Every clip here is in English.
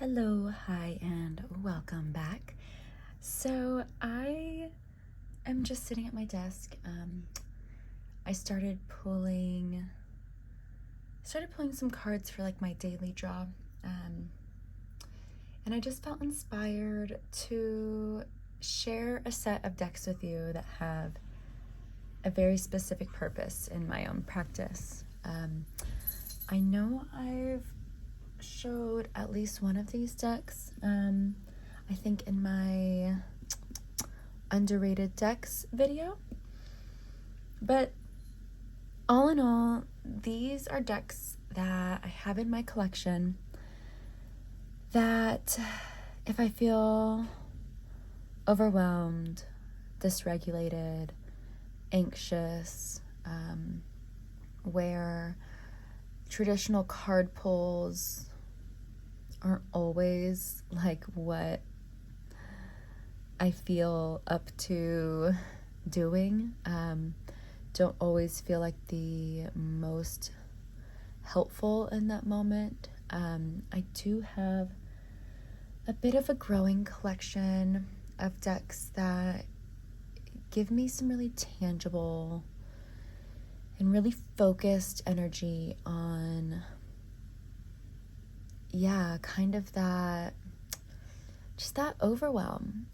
Hello, hi, and welcome back. So I am just sitting at my desk. I started pulling some cards for like my daily draw, and I just felt inspired to share a set of decks with you that have a very specific purpose in my own practice. I know I've showed at least one of these decks, I think in my underrated decks video, but all in all, these are decks that I have in my collection that if I feel overwhelmed, dysregulated, anxious, where traditional card pulls aren't always like what I feel up to doing, don't always feel like the most helpful in that moment. I do have a bit of a growing collection of decks that give me some really tangible and really focused energy on, kind of that, just that overwhelm,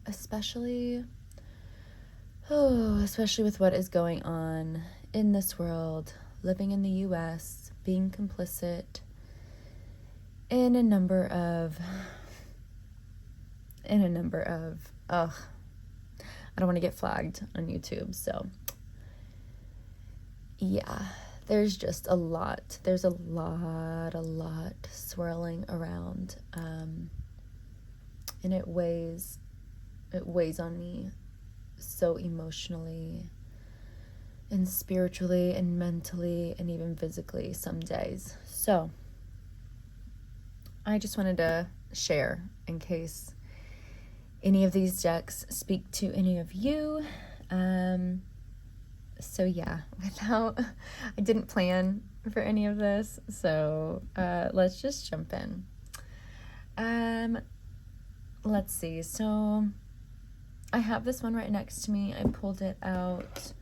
especially with what is going on in this world, living in the US, being complicit in a number of, I don't want to get flagged on YouTube, so there's just a lot. There's a lot swirling around, and it weighs on me so emotionally and spiritually and mentally and even physically some days. So I just wanted to share in case any of these decks speak to any of you. I didn't plan for any of this, so let's just jump in. Let's see, so I have this one right next to me. I pulled it out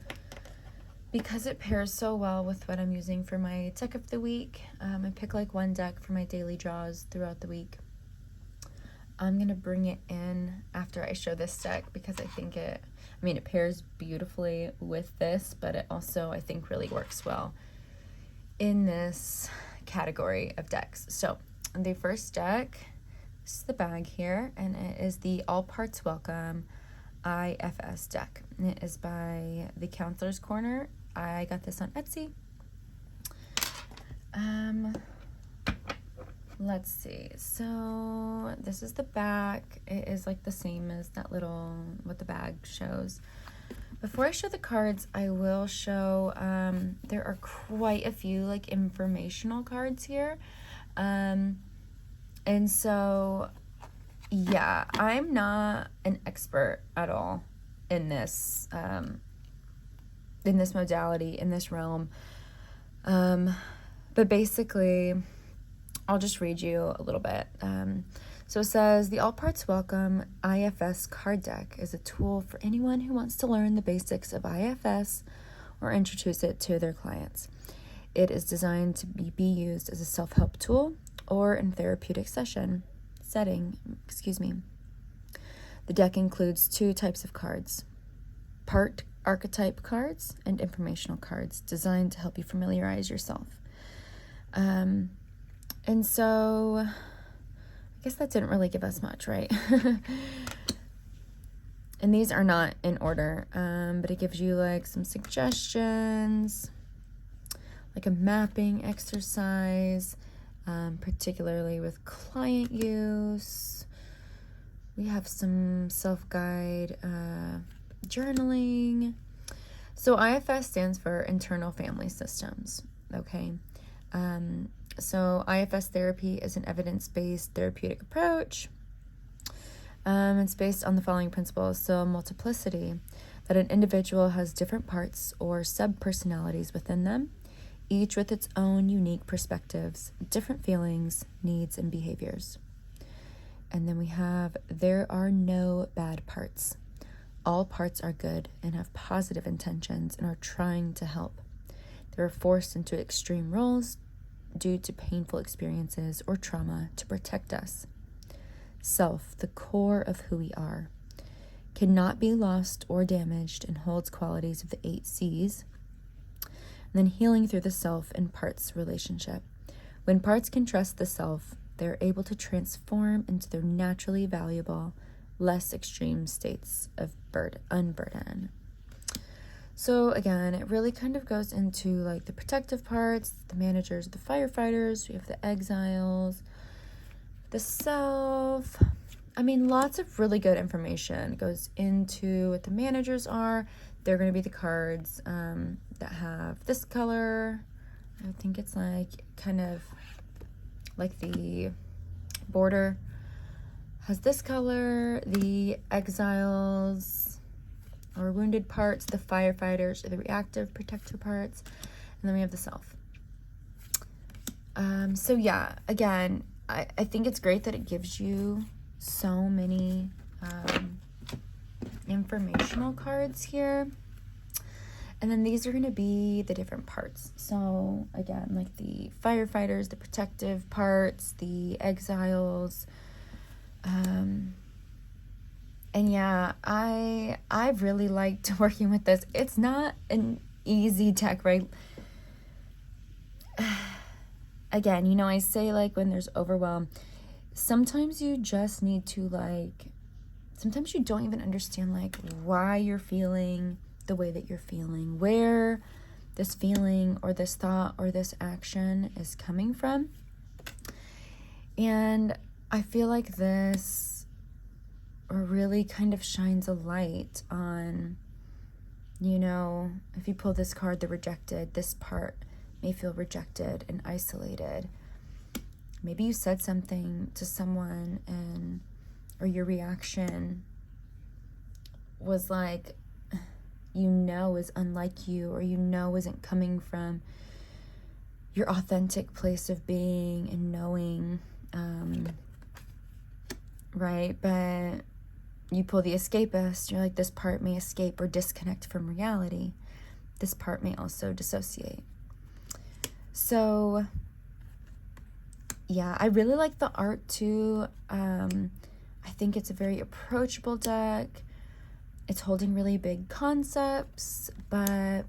because it pairs so well with what I'm using for my deck of the week. I pick like one deck for my daily draws throughout the week. I'm going to bring it in after I show this deck because I think it pairs beautifully with this, but it also, I think, really works well in this category of decks. So the first deck, this is the bag here, and it is the Parts Welcome IFs deck. And it is by the Counselor's Corner. I got this on Etsy. Let's see, so this is the back. It is like the same as what the bag shows. Before I show the cards, I will show, there are quite a few like informational cards here. And so, I'm not an expert at all in this modality, in this realm. But basically, I'll just read you a little bit. So it says, the All Parts Welcome IFS card deck is a tool for anyone who wants to learn the basics of IFS or introduce it to their clients. It is designed to be used as a self-help tool or in therapeutic setting. The deck includes two types of cards: part archetype cards and informational cards, designed to help you familiarize yourself. And so I guess that didn't really give us much, right? And these are not in order, but it gives you like some suggestions, like a mapping exercise, particularly with client use. We have some self-guide journaling. So IFS stands for Internal Family Systems, okay? So IFS therapy is an evidence-based therapeutic approach. It's based on the following principles. So multiplicity, that an individual has different parts or sub-personalities within them, each with its own unique perspectives, different feelings, needs, and behaviors. And then we have, there are no bad parts. All parts are good and have positive intentions and are trying to help. They were forced into extreme roles due to painful experiences or trauma to protect us. Self, the core of who we are, cannot be lost or damaged and holds qualities of the 8 C's. And then healing through the self and parts relationship. When parts can trust the self, they're able to transform into their naturally valuable, less extreme states of unburden. So again, it really kind of goes into like the protective parts, the managers, the firefighters, we have the exiles, the self. I mean, lots of really good information. It goes into what the managers are. They're going to be the cards that have this color. I think it's like kind of like the border has this color. The exiles or wounded parts, the firefighters, or the reactive protector parts, and then we have the self. So yeah, again, I think it's great that it gives you so many informational cards here. And then these are going to be the different parts. So again, like the firefighters, the protective parts, the exiles. And yeah, I've really liked working with this. It's not an easy deck, right? Again, you know, I say like when there's overwhelm, sometimes you just need to like, sometimes you don't even understand like why you're feeling the way that you're feeling, where this feeling or this thought or this action is coming from. And I feel like this really kind of shines a light on, you know, if you pull this card, the rejected, this part may feel rejected and isolated. Maybe you said something to someone or your reaction was like, you know, is unlike you, or you know isn't coming from your authentic place of being and knowing, right? But you pull the escapist, you're like, this part may escape or disconnect from reality. This part may also dissociate. So yeah, I really like the art too. I think it's a very approachable deck. It's holding really big concepts, but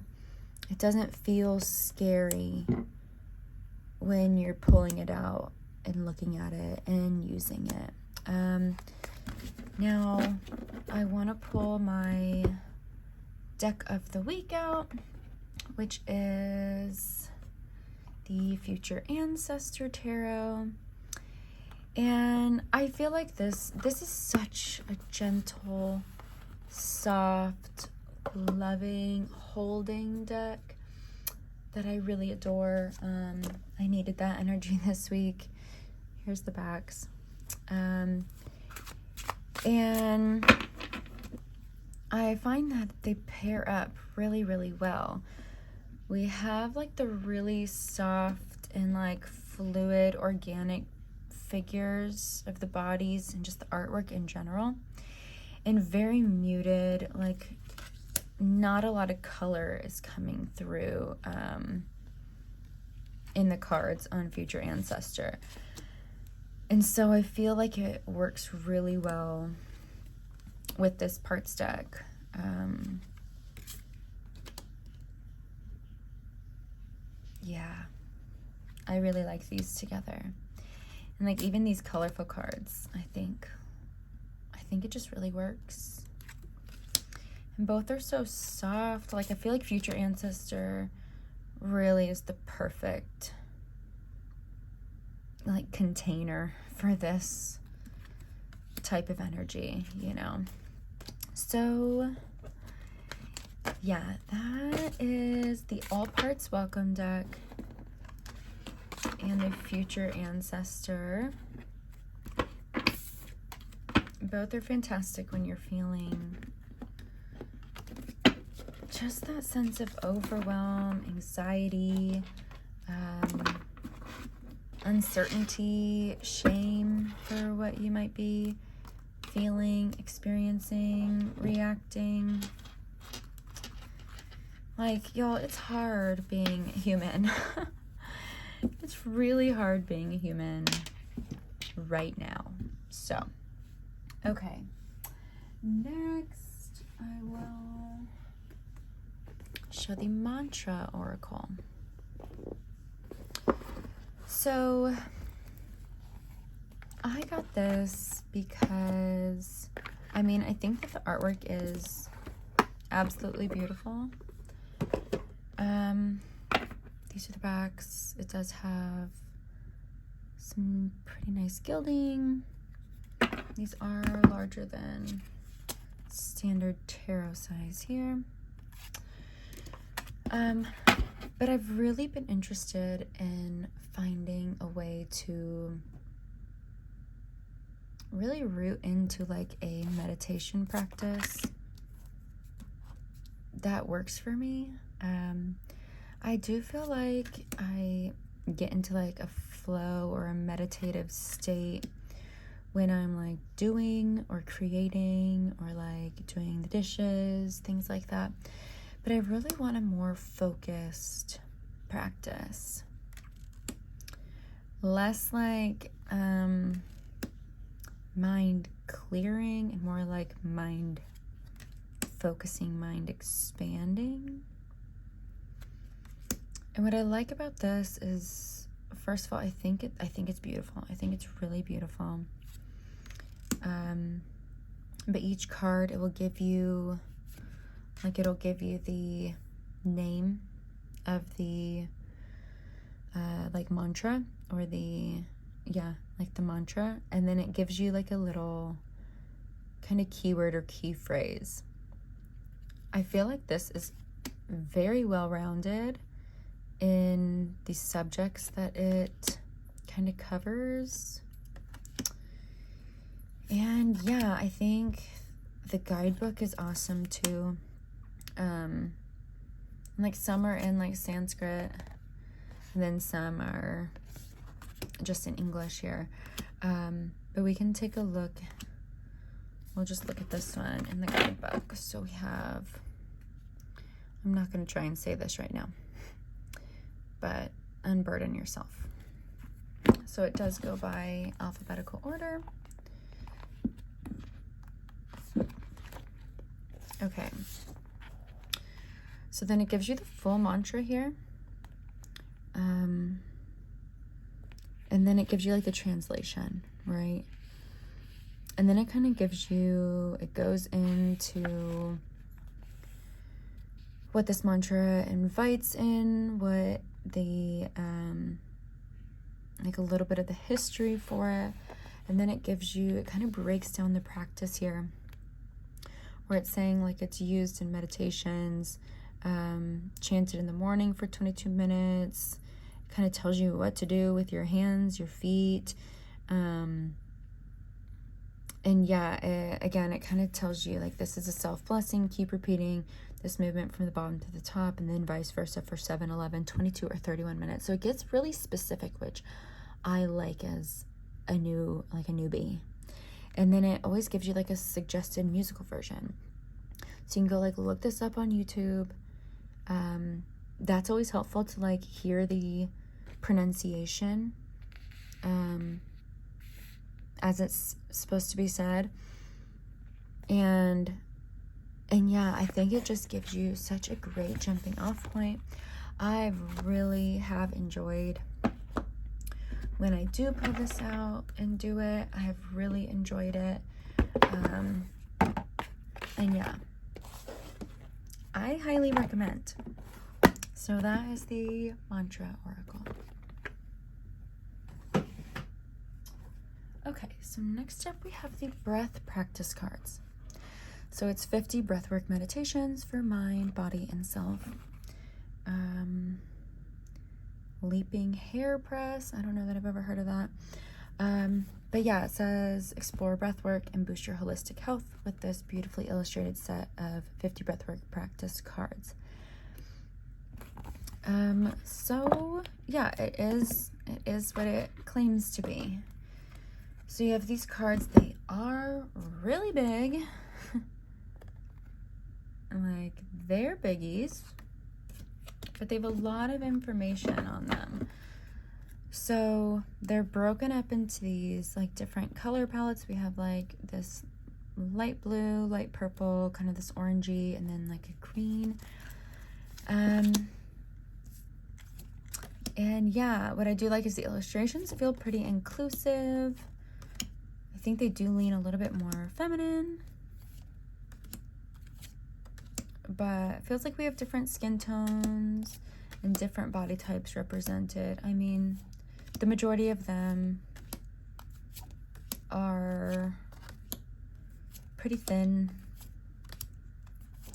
it doesn't feel scary when you're pulling it out and looking at it and using it. Now, I want to pull my deck of the week out, which is the Future Ancestor Tarot. And I feel like this is such a gentle, soft, loving, holding deck that I really adore. I needed that energy this week. Here's the backs. And I find that they pair up really, really well. We have like the really soft and like fluid, organic figures of the bodies and just the artwork in general, and very muted, like not a lot of color is coming through in the cards on Future Ancestor. And so I feel like it works really well with this parts deck. Yeah, I really like these together. And like even these colorful cards, I think it just really works. And both are so soft. Like I feel like Future Ancestor really is the perfect like container for this type of energy, you know. So yeah, that is the All Parts Welcome deck and the Future Ancestor. Both are fantastic when you're feeling just that sense of overwhelm, anxiety, uncertainty, shame for what you might be feeling, experiencing, reacting. Like, y'all, it's hard being human. It's really hard being a human right now. So, okay. Next, I will show the mantra oracle. So, I got this because, I mean, I think that the artwork is absolutely beautiful. These are the backs. It does have some pretty nice gilding. These are larger than standard tarot size here. But I've really been interested in finding a way to really root into like a meditation practice that works for me. I do feel like I get into like a flow or a meditative state when I'm like doing or creating or like doing the dishes, things like that. But I really want a more focused practice. Less like mind clearing and more like mind focusing, mind expanding. And what I like about this is, first of all, I think it's beautiful. I think it's really beautiful. But each card, it will give you, like, it'll give you the name of the like mantra, or the mantra, and then it gives you like a little kind of keyword or key phrase. I feel like this is very well rounded in the subjects that it kind of covers. And yeah, I think the guidebook is awesome too. Like some are in like Sanskrit, and then some are just in English here. But we can take a look. We'll just look at this one in the guidebook. So we have, I'm not going to try and say this right now, but unburden yourself. So it does go by alphabetical order. Okay. So then it gives you the full mantra here. And then it gives you like the translation, right? And then it kind of gives you, it goes into what this mantra invites in, what the, like a little bit of the history for it. And then it gives you, it kind of breaks down the practice here, where it's saying like it's used in meditations, chanted in the morning for 22 minutes. It kind of tells you what to do with your hands, your feet. And yeah, again, it kind of tells you like this is a self-blessing. Keep repeating this movement from the bottom to the top, and then vice versa for 7, 11, 22, or 31 minutes. So it gets really specific, which I like as a newbie. And then it always gives you like a suggested musical version. So you can go like look this up on YouTube. That's always helpful to like hear the pronunciation as it's supposed to be said. And yeah, I think it just gives you such a great jumping off point. I really have enjoyed when I do pull this out and do it. I have really enjoyed it. And yeah, I highly recommend. So that is the mantra oracle. Okay, so next up we have the breath practice cards. So it's 50 breathwork meditations for mind, body, and self. Leaping hair press. I don't know that I've ever heard of that. But yeah, it says explore breathwork and boost your holistic health with this beautifully illustrated set of 50 breathwork practice cards. So yeah, it is what it claims to be. So you have these cards. They are really big. Like, they're biggies, but they have a lot of information on them. So they're broken up into these like different color palettes. We have like this light blue, light purple, kind of this orangey, and then like a green. And yeah, what I do like is the illustrations feel pretty inclusive. I think they do lean a little bit more feminine, but it feels like we have different skin tones and different body types represented. I mean, the majority of them are pretty thin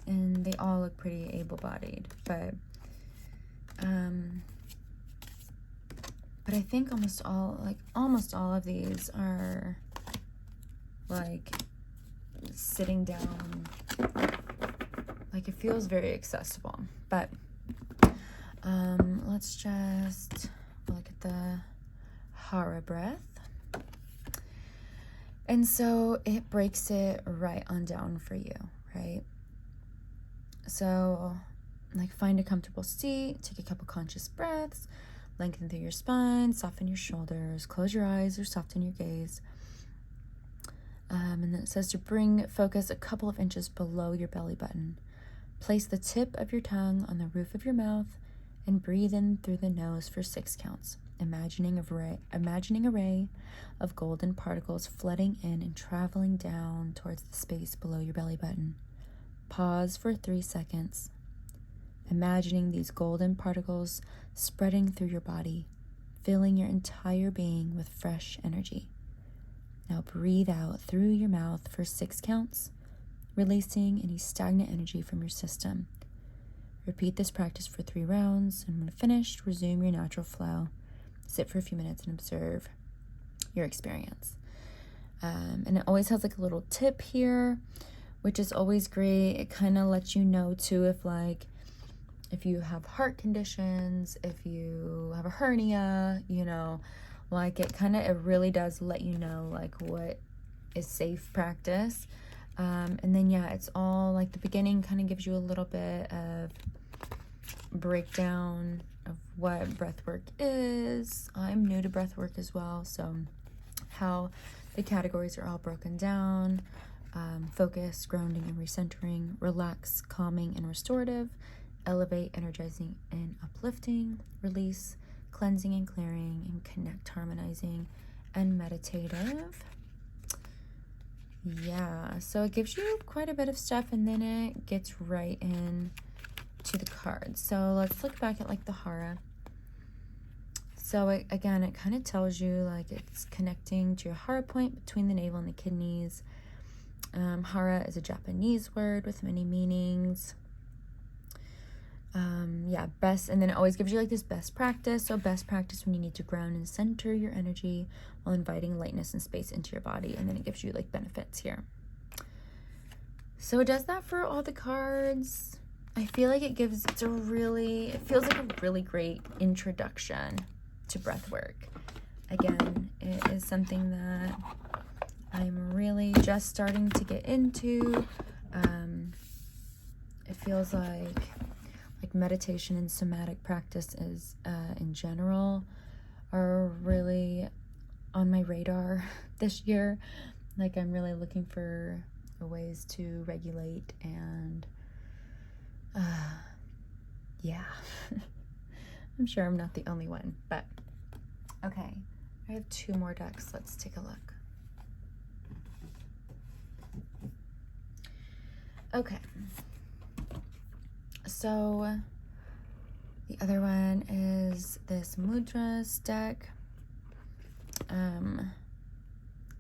and they all look pretty able-bodied, but I think almost all of these are like sitting down. Like, it feels very accessible. But let's just look at the Hara breath. And so it breaks it right on down for you, right? So like, find a comfortable seat, take a couple conscious breaths, lengthen through your spine, soften your shoulders, close your eyes or soften your gaze. And then it says to bring focus a couple of inches below your belly button. Place the tip of your tongue on the roof of your mouth and breathe in through the nose for 6 counts, imagining a ray of golden particles flooding in and traveling down towards the space below your belly button. Pause for 3 seconds, imagining these golden particles spreading through your body, filling your entire being with fresh energy. Now breathe out through your mouth for 6 counts, releasing any stagnant energy from your system. Repeat this practice for 3 rounds, and when finished, resume your natural flow. Sit for a few minutes and observe your experience. And it always has like a little tip here, which is always great. It kind of lets you know too if you have heart conditions, if you have a hernia, you know, like it really does let you know like what is safe practice. And then yeah, it's all like the beginning kind of gives you a little bit of breakdown of what breath work is. I'm new to breath work as well, so how the categories are all broken down: focus, grounding and recentering, relax, calming and restorative, elevate, energizing and uplifting, release, cleansing and clearing, and connect, harmonizing, and meditative. Yeah, so it gives you quite a bit of stuff, and then it gets right in to the cards. So let's look back at like the Hara. So again, it kind of tells you like it's connecting to your Hara point between the navel and the kidneys. Hara is a Japanese word with many meanings. Yeah, best, and then it always gives you like this best practice. So best practice when you need to ground and center your energy while inviting lightness and space into your body, and then it gives you like benefits here. So it does that for all the cards. I feel like it feels like a really great introduction to breath work. Again, it is something that I'm really just starting to get into. It feels like meditation and somatic practice is in general are really on my radar this year. Like, I'm really looking for ways to regulate and yeah. I'm sure I'm not the only one, but okay, I have 2 more decks. Let's take a look. Okay, so the other one is this Mudras deck.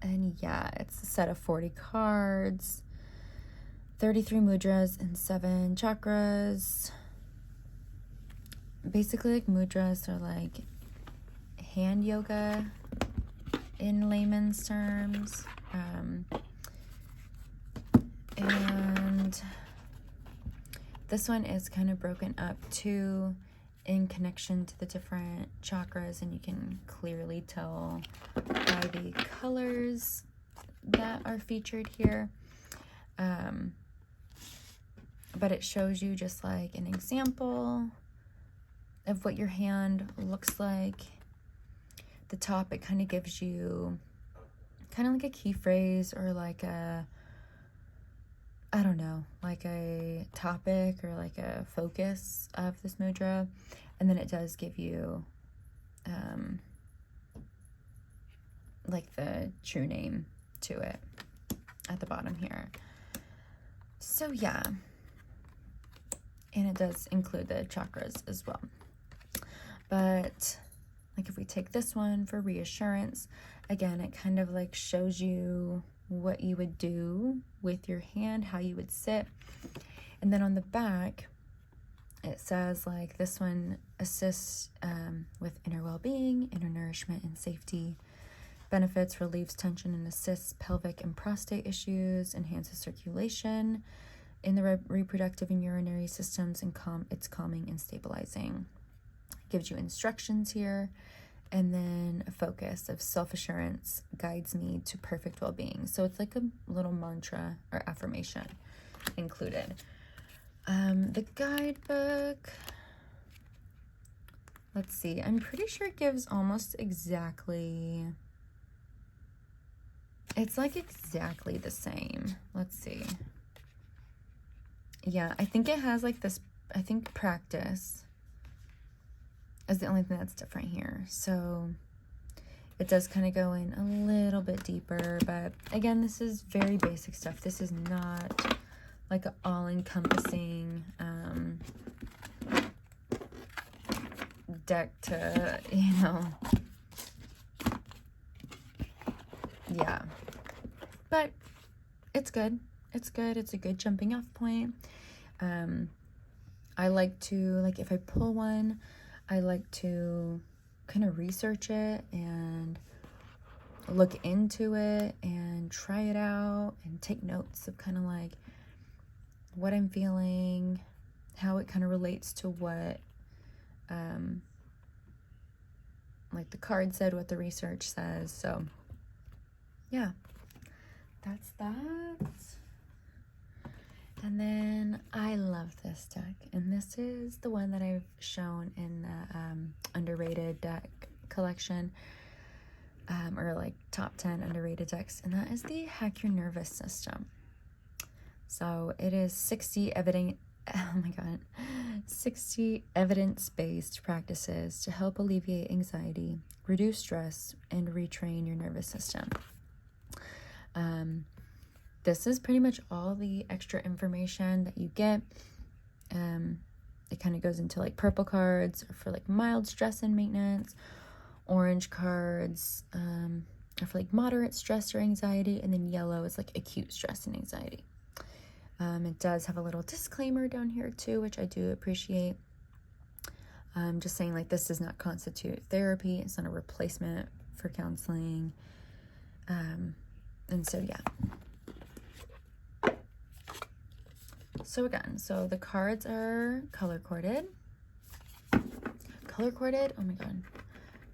And yeah, it's a set of 40 cards, 33 mudras and 7 chakras. Basically, like, mudras are like hand yoga in layman's terms. And this one is kind of broken up too in connection to the different chakras, and you can clearly tell by the colors that are featured here. But it shows you just like an example of what your hand looks like. The top, it kind of gives you kind of like a key phrase or like a, I don't know, like a topic or like a focus of this mudra. And then it does give you like the true name to it at the bottom here. So yeah, and it does include the chakras as well. But like if we take this one for reassurance, again, it kind of like shows you what you would do with your hand, how you would sit. And then on the back, it says like this one assists with inner well-being, inner nourishment and safety, benefits, relieves tension and assists pelvic and prostate issues, enhances circulation in the reproductive and urinary systems, and it's calming and stabilizing. Gives you instructions here, and then a focus of self-assurance guides me to perfect well-being. So it's like a little mantra or affirmation included. The guidebook, let's see, I'm pretty sure it gives almost exactly, it's like exactly the same. Let's see. Yeah, I think it has like this, I think practice is the only thing that's different here. So it does kind of go in a little bit deeper, but again, this is very basic stuff. This is not like an all-encompassing deck to, you know, yeah, but it's good. It's good. It's a good jumping off point. I like to, like, if I pull one, I like to kind of research it and look into it and try it out and take notes of kind of like what I'm feeling, how it kind of relates to what like the card said, what the research says. So yeah, that's that. And then I love this deck, and this is the one that I've shown in the underrated deck collection, or like top 10 underrated decks, and that is the Hack Your Nervous System. So it is 60 evidence-based practices to help alleviate anxiety, reduce stress, and retrain your nervous system. This is pretty much all the extra information that you get. It kind of goes into like purple cards for like mild stress and maintenance, orange cards are for like moderate stress or anxiety, and then yellow is like acute stress and anxiety. It does have a little disclaimer down here too, which I do appreciate. Just saying like this does not constitute therapy. It's not a replacement for counseling. And so yeah. So again, so the cards are color-coded. Color-coded? Oh my god.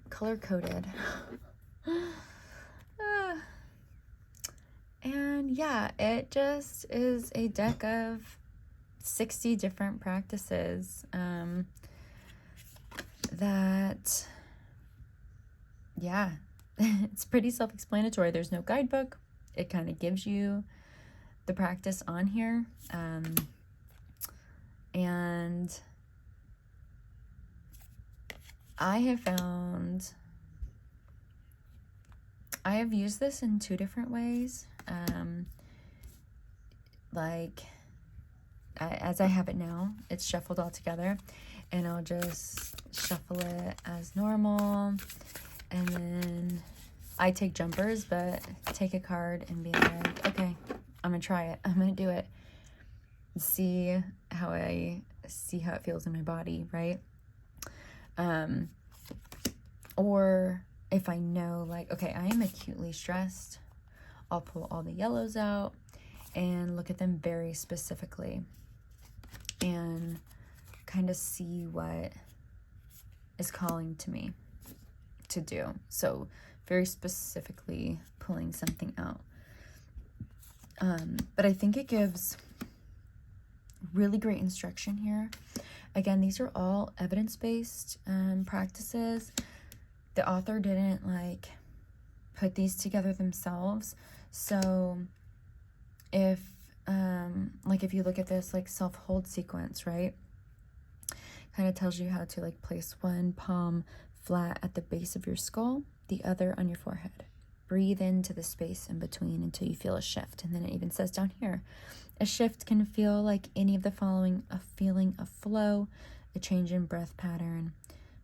Color-coded. And yeah, it just is a deck of 60 different practices that, yeah, it's pretty self-explanatory. There's no guidebook. It kind of gives you the practice on here, and I have used this in 2 different ways. As I have it now, it's shuffled all together, and I'll just shuffle it as normal, and then I take jumpers, but take a card and be like, okay, I'm gonna try it. I'm gonna do it. See how it feels in my body, right? Or if I know, like, okay, I am acutely stressed, I'll pull all the yellows out and look at them very specifically and kind of see what is calling to me to do. So very specifically pulling something out. But I think it gives really great instruction here. Again, these are all evidence-based practices. The author didn't like put these together themselves. So if if you look at this like self-hold sequence, right, kind of tells you how to like place one palm flat at the base of your skull, the other on your forehead. Breathe into the space in between until you feel a shift. And then it even says down here, a shift can feel like any of the following: a feeling of flow, a change in breath pattern,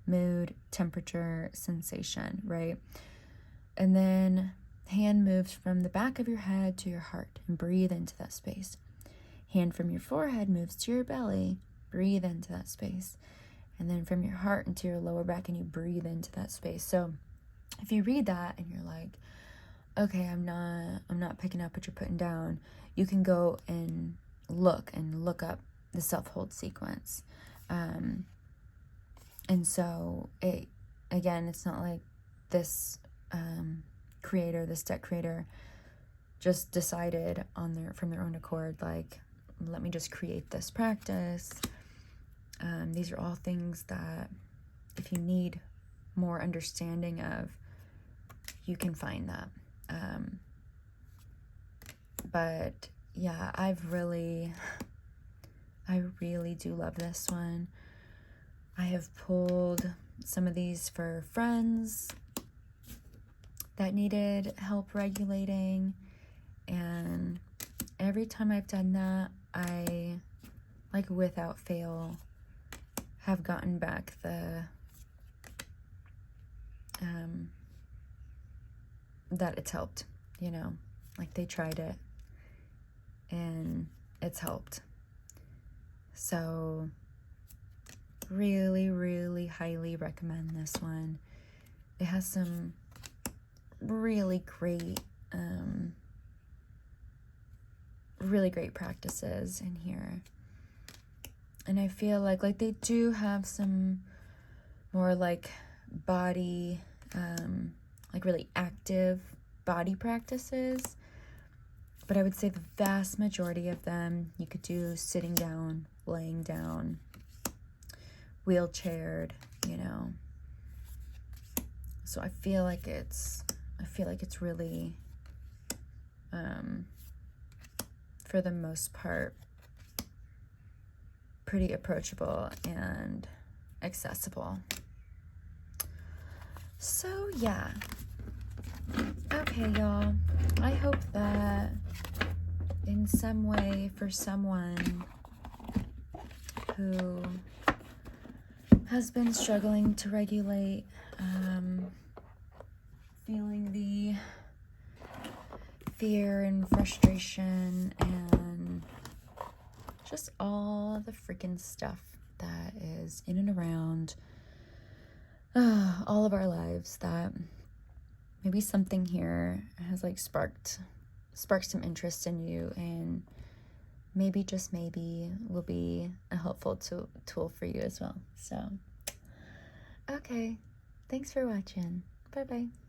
mood, temperature, sensation, right? And then hand moves from the back of your head to your heart, and breathe into that space. Hand from your forehead moves to your belly, breathe into that space. And then from your heart into your lower back, and you breathe into that space. So if you read that and you're like, okay, I'm not picking up what you're putting down, you can go and look up the self-hold sequence. And so it's not like this this deck creator just decided from their own accord, like, let me just create this practice. These are all things that if you need more understanding of, you can find that. But yeah, I really do love this one. I have pulled some of these for friends that needed help regulating, and every time I've done that, I, like without fail, have gotten back that it's helped, like they tried it and it's helped. So really, really highly recommend this one. It has some really great practices in here, and I feel like they do have some more like body really active body practices, but I would say the vast majority of them you could do sitting down, laying down, wheelchaired, so I feel like it's really for the most part pretty approachable and accessible. So yeah, okay, y'all, I hope that in some way, for someone who has been struggling to regulate, feeling the fear and frustration and just all the freaking stuff that is in and around all of our lives, that maybe something here has like sparked some interest in you, and maybe, just maybe, will be a helpful tool for you as well. So okay, thanks for watching. Bye bye.